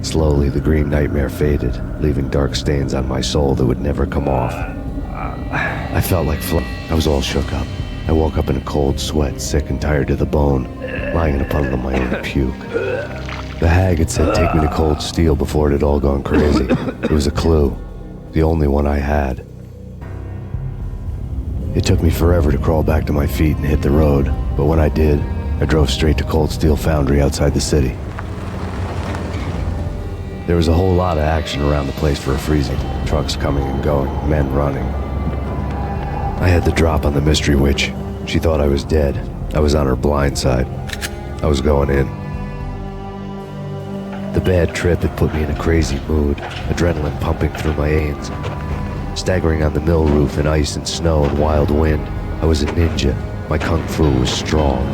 Slowly, the green nightmare faded, leaving dark stains on my soul that would never come off. I felt like I was all shook up. I woke up in a cold sweat, sick and tired to the bone, lying in a puddle of my own puke. The hag had said take me to cold steel before it had all gone crazy. It was a clue, the only one I had. It took me forever to crawl back to my feet and hit the road, but when I did, I drove straight to Cold Steel Foundry outside the city. There was a whole lot of action around the place for a freezing. Trucks coming and going, men running. I had the drop on the mystery witch. She thought I was dead. I was on her blind side. I was going in. The bad trip had put me in a crazy mood, adrenaline pumping through my veins. Staggering on the mill roof in ice and snow and wild wind, I was a ninja. My kung fu was strong.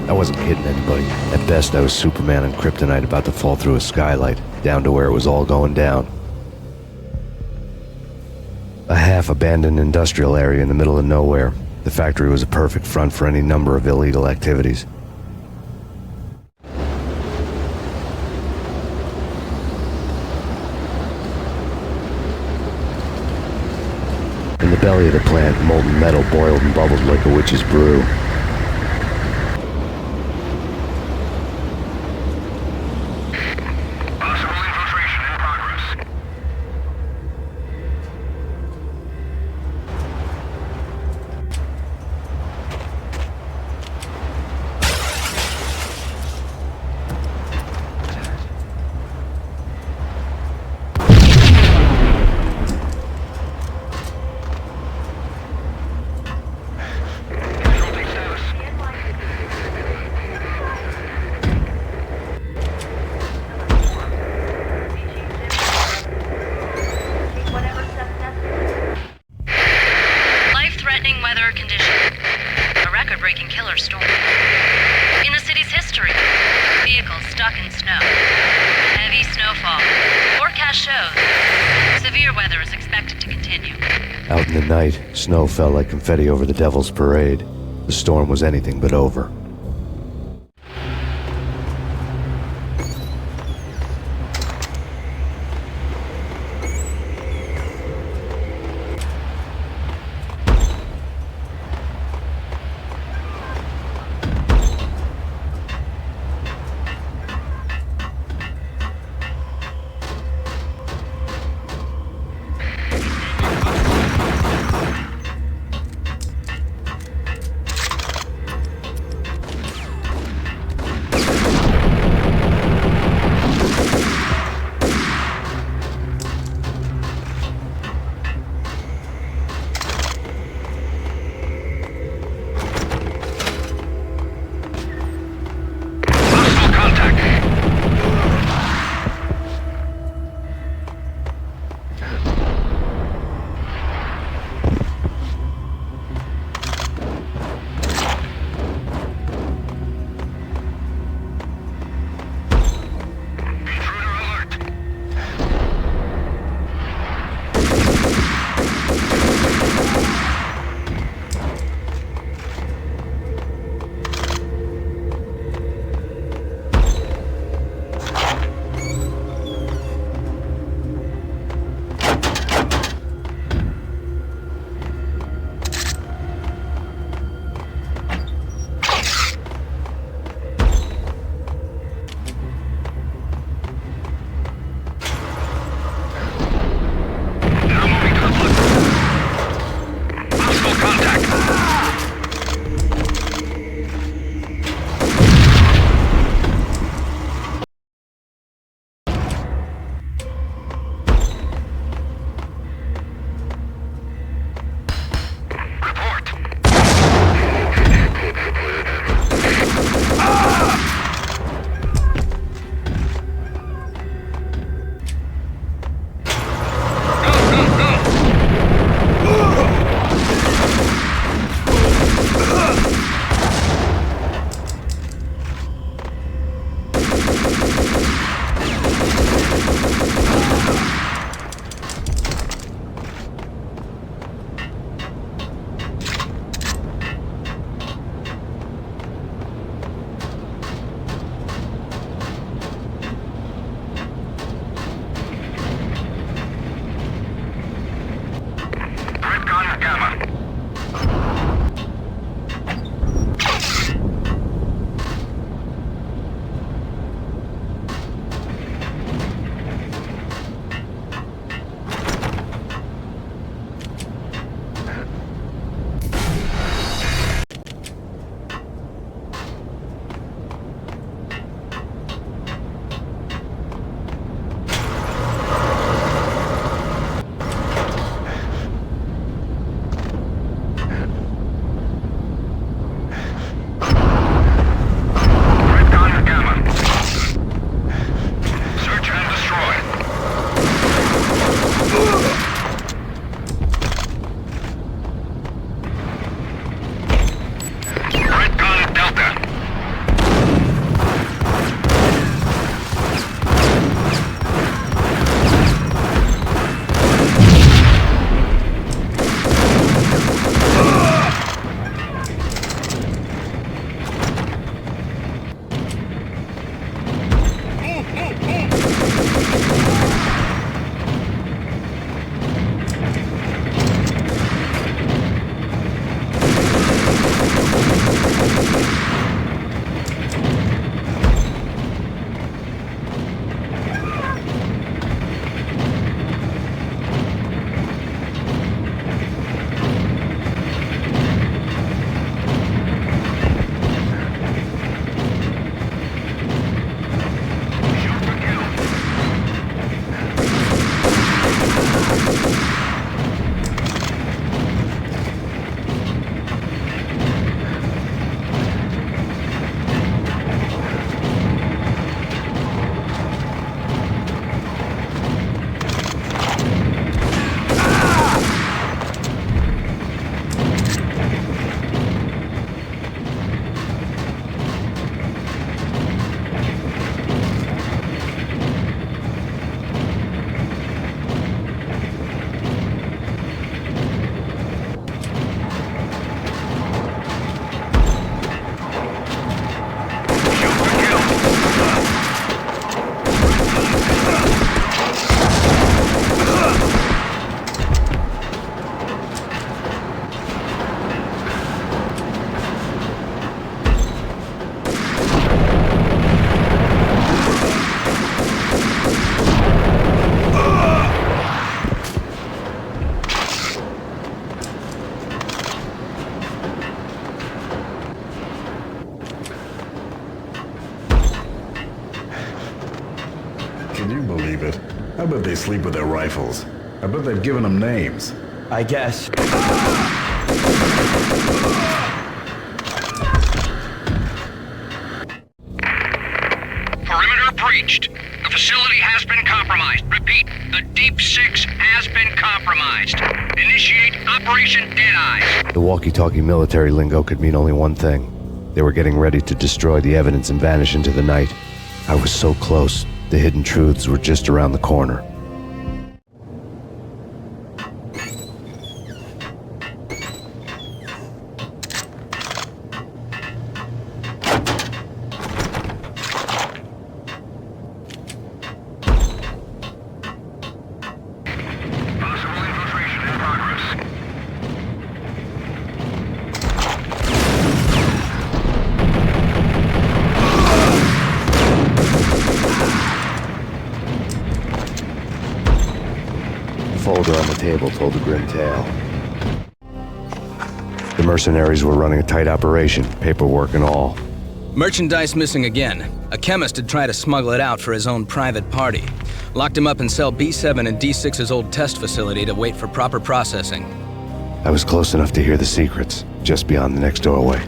I wasn't hitting anybody. At best, I was Superman on kryptonite about to fall through a skylight, down to where it was all going down. A half-abandoned industrial area in the middle of nowhere. The factory was a perfect front for any number of illegal activities. In the belly of the plant, molten metal boiled and bubbled like a witch's brew. Possible infiltration in progress. Life-threatening weather condition. A record-breaking killer storm. In the city's history, vehicles stuck in snow. Heavy snowfall. Forecast shows severe weather is expected to continue. Out in the night, snow fell like confetti over the Devil's Parade. The storm was anything but over. Can you believe it? I bet they sleep with their rifles. I bet they've given them names. I guess. Perimeter breached. The facility has been compromised. Repeat, the Deep Six has been compromised. Initiate Operation Deadeye. The walkie-talkie military lingo could mean only one thing. They were getting ready to destroy the evidence and vanish into the night. I was so close. The hidden truths were just around the corner. Possible infiltration in progress. The folder on the table told a grim tale. The mercenaries were running a tight operation, paperwork and all. Merchandise missing again. A chemist had tried to smuggle it out for his own private party. Locked him up in cell B7 in D6's old test facility to wait for proper processing. I was close enough to hear the secrets, just beyond the next doorway.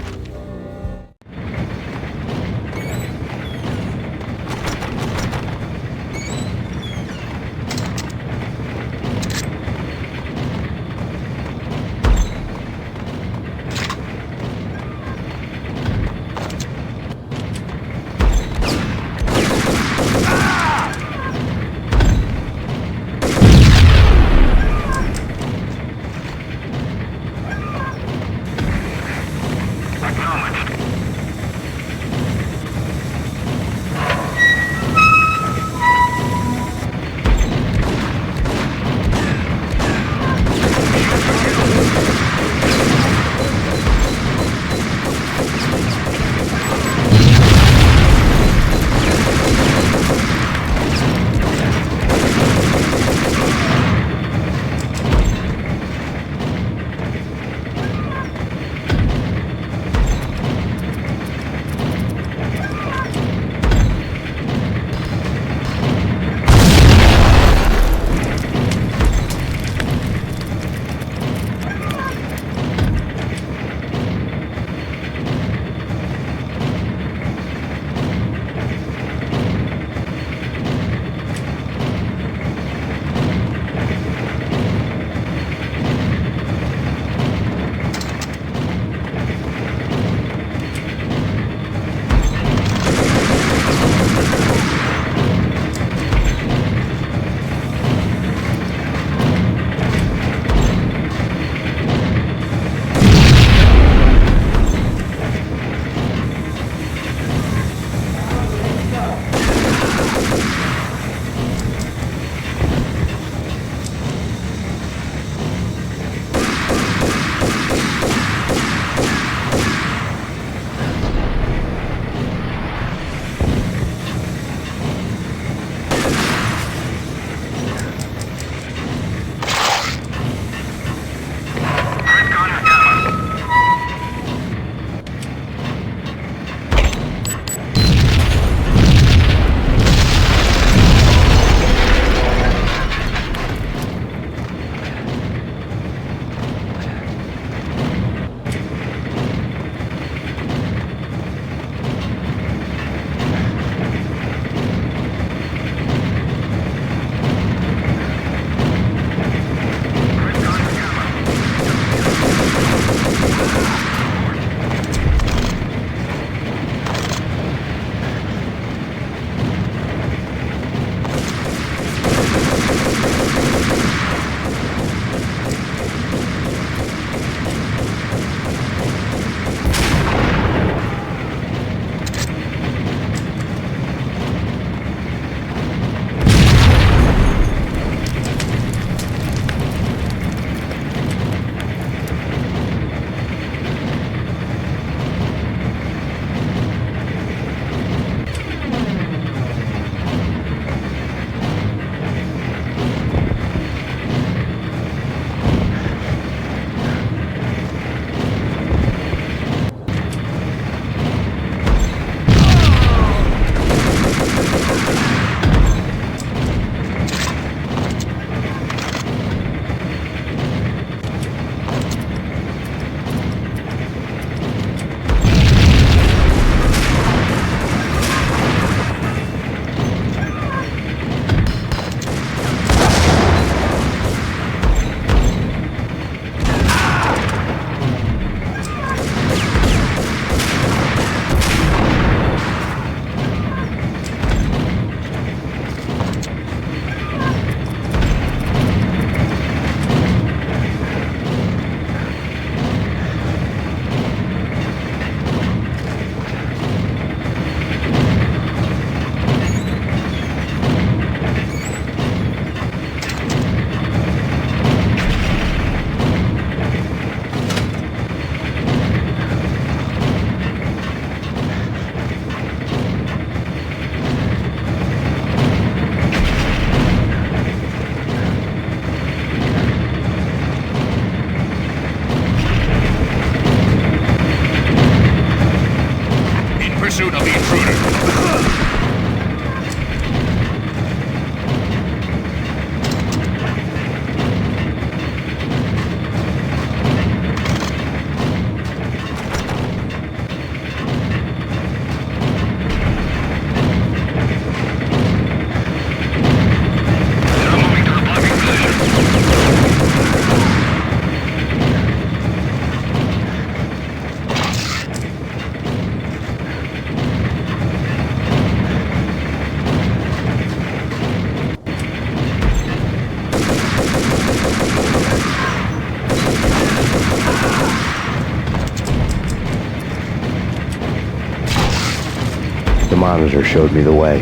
monitor showed me the way.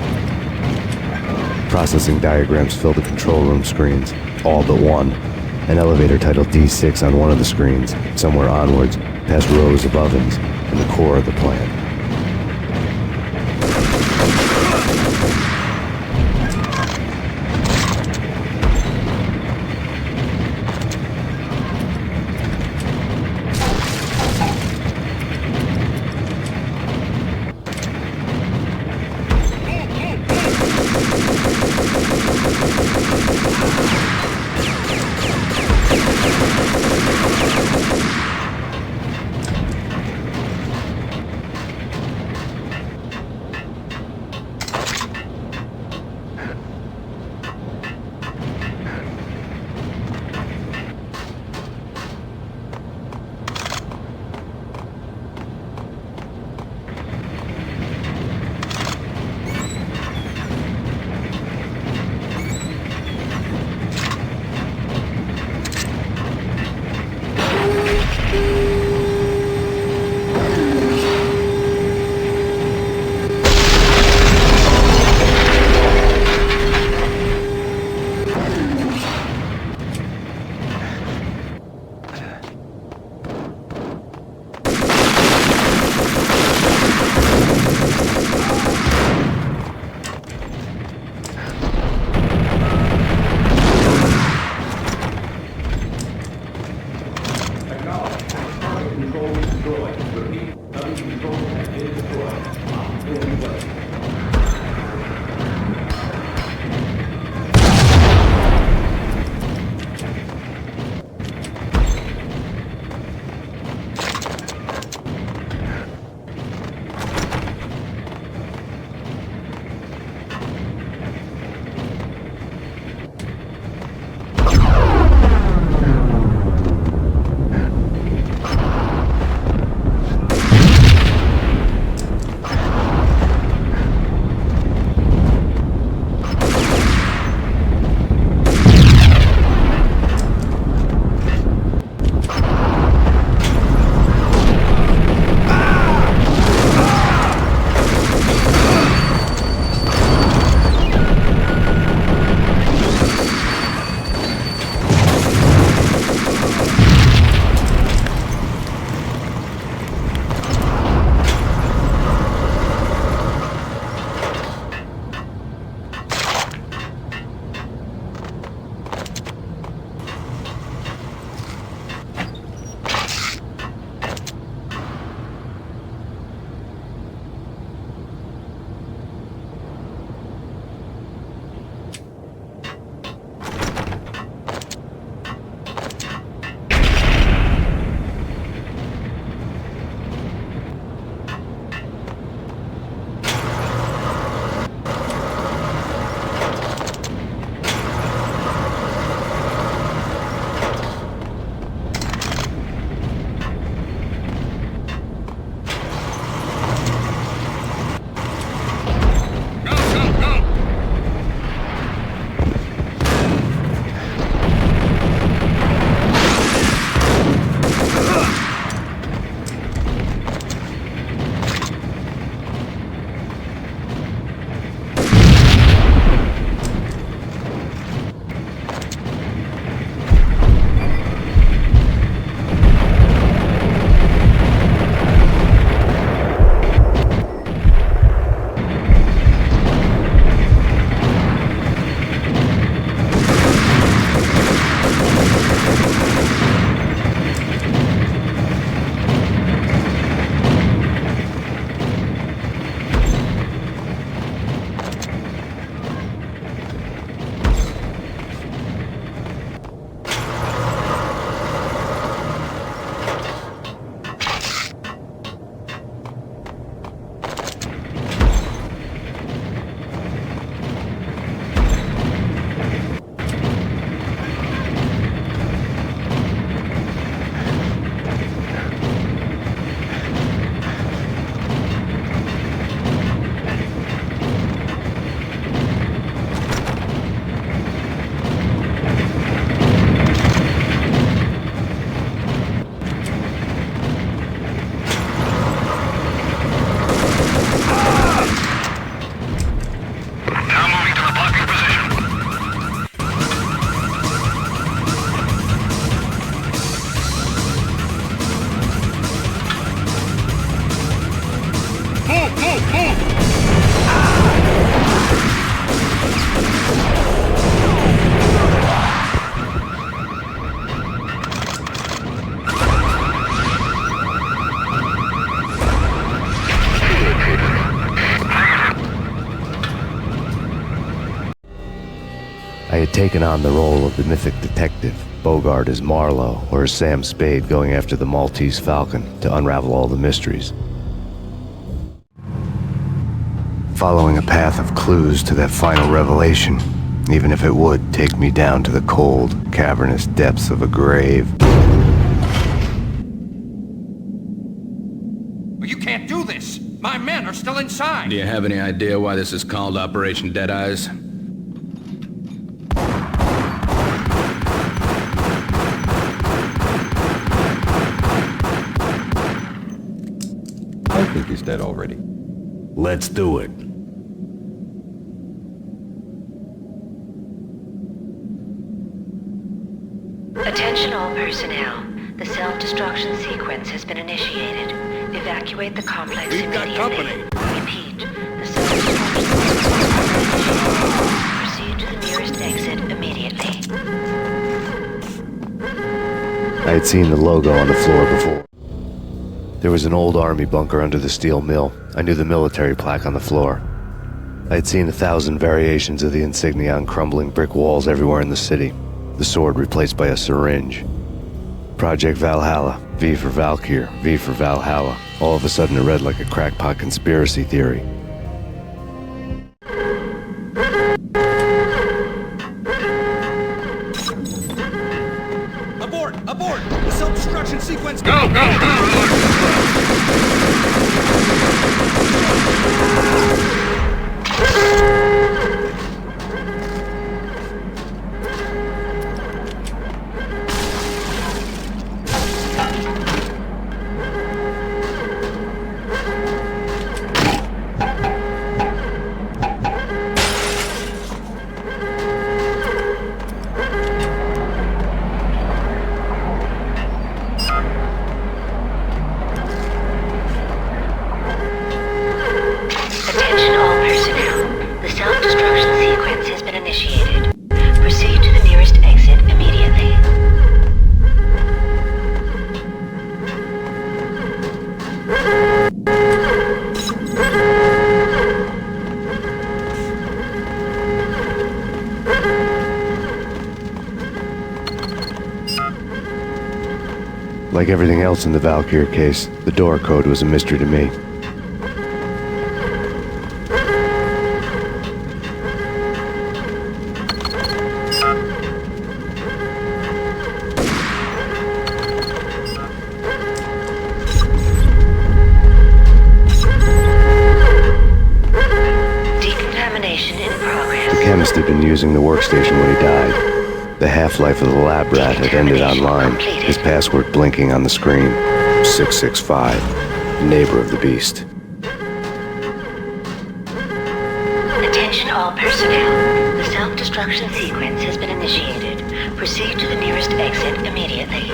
Processing diagrams filled the control room screens, all but one. An elevator titled D6 on one of the screens, somewhere onwards, past rows of ovens, and the core of the plant. I had taken on the role of the mythic detective, Bogart as Marlowe, or as Sam Spade going after the Maltese Falcon to unravel all the mysteries. Following a path of clues to that final revelation, even if it would take me down to the cold, cavernous depths of a grave. You can't do this! My men are still inside! Do you have any idea why this is called Operation Dead Eyes? I think he's dead already. Let's do it. Attention all personnel. The self-destruction sequence has been initiated. Evacuate the complex immediately. Repeat. The self-destruction sequence. Proceed to the nearest exit immediately. I had seen the logo on the floor before. There was an old army bunker under the steel mill. I knew the military plaque on the floor. I had seen 1,000 variations of the insignia on crumbling brick walls everywhere in the city. The sword replaced by a syringe. Project Valhalla, V for Valkyr, V for Valhalla. All of a sudden it read like a crackpot conspiracy theory. Abort! Abort! The self-destruction sequence... Go, go, go! Attention all personnel. The self-destruction sequence has been initiated. Proceed to the nearest exit immediately. Like everything else in the Valkyr case, the door code was a mystery to me. Decontamination in progress. The chemist had been using the workstation when he died. The half-life of the lab rat had ended online, his password blinking on the screen. 665, neighbor of the beast. Attention all personnel. The self-destruction sequence has been initiated. Proceed to the nearest exit immediately.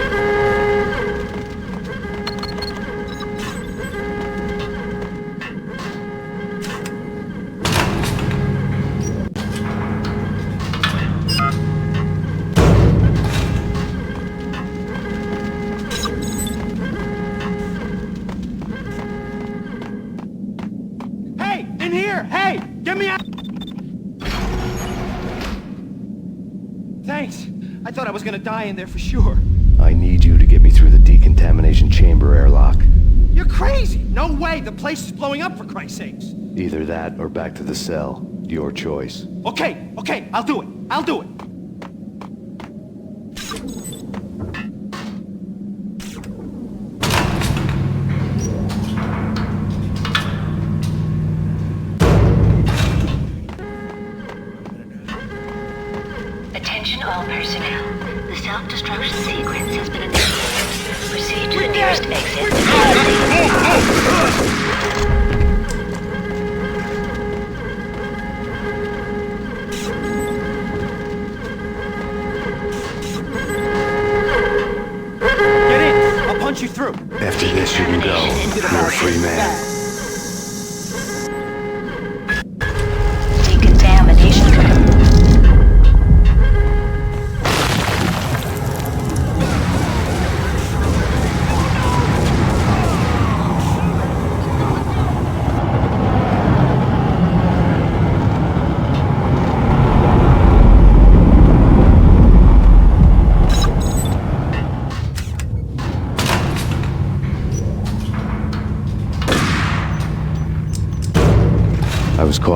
Hey! In here! Hey! Get me out! Thanks. I thought I was gonna die in there for sure. I need you to get me through the decontamination chamber airlock. You're crazy! No way! The place is blowing up, for Christ's sakes! Either that or back to the cell. Your choice. Okay, okay, I'll do it. I'll do it. Attention all personnel. The self-destruction sequence has been initiated. Proceed to the nearest exit immediately. Get in! I'll punch you through. After this, you can go. You're a free man. Decontamination.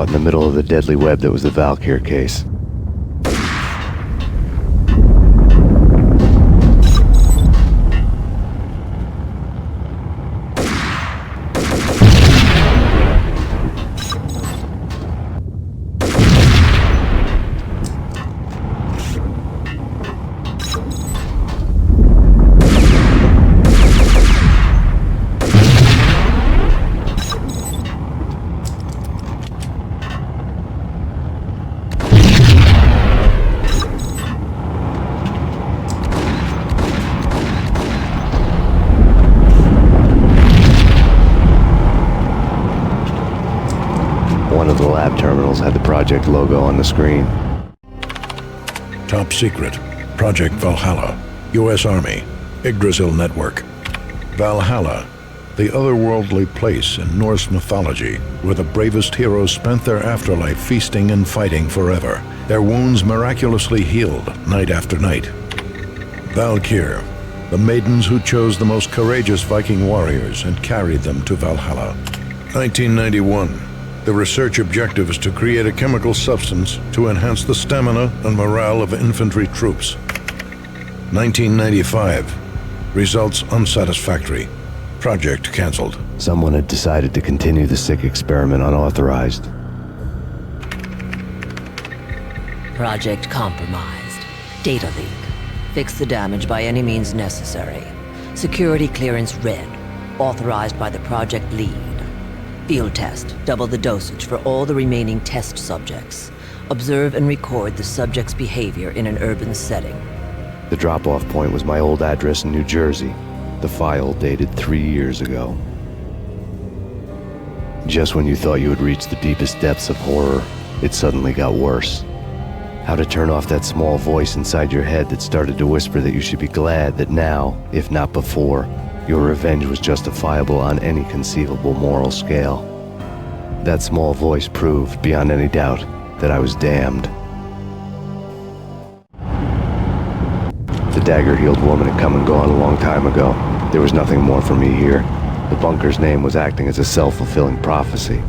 caught in the middle of the deadly web that was the Valkyr case. One of the lab terminals had the project logo on the screen. Top secret. Project Valhalla. U.S. Army. Yggdrasil Network. Valhalla, the otherworldly place in Norse mythology where the bravest heroes spent their afterlife feasting and fighting forever, their wounds miraculously healed night after night. Valkyr, the maidens who chose the most courageous Viking warriors and carried them to Valhalla. 1991. The research objective is to create a chemical substance to enhance the stamina and morale of infantry troops. 1995. Results unsatisfactory. Project cancelled. Someone had decided to continue the sick experiment unauthorized. Project compromised. Data leak. Fix the damage by any means necessary. Security clearance red. Authorized by the project lead. Field test. Double the dosage for all the remaining test subjects. Observe and record the subject's behavior in an urban setting. The drop-off point was my old address in New Jersey. The file dated 3 years ago. Just when you thought you had reached the deepest depths of horror, it suddenly got worse. How to turn off that small voice inside your head that started to whisper that you should be glad that now, if not before, your revenge was justifiable on any conceivable moral scale. That small voice proved, beyond any doubt, that I was damned. The dagger-heeled woman had come and gone a long time ago. There was nothing more for me here. The bunker's name was acting as a self-fulfilling prophecy.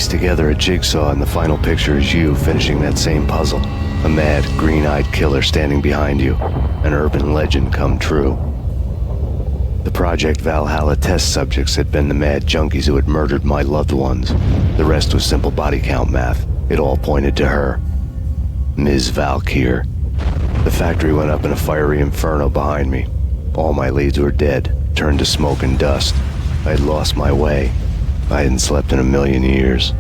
Together a jigsaw, and the final picture is you finishing that same puzzle. A mad, green-eyed killer standing behind you. An urban legend come true. The Project Valhalla test subjects had been the mad junkies who had murdered my loved ones. The rest was simple body count math. It all pointed to her. Ms. Valkyr. The factory went up in a fiery inferno behind me. All my leads were dead, turned to smoke and dust. I had lost my way. I hadn't slept in a million years.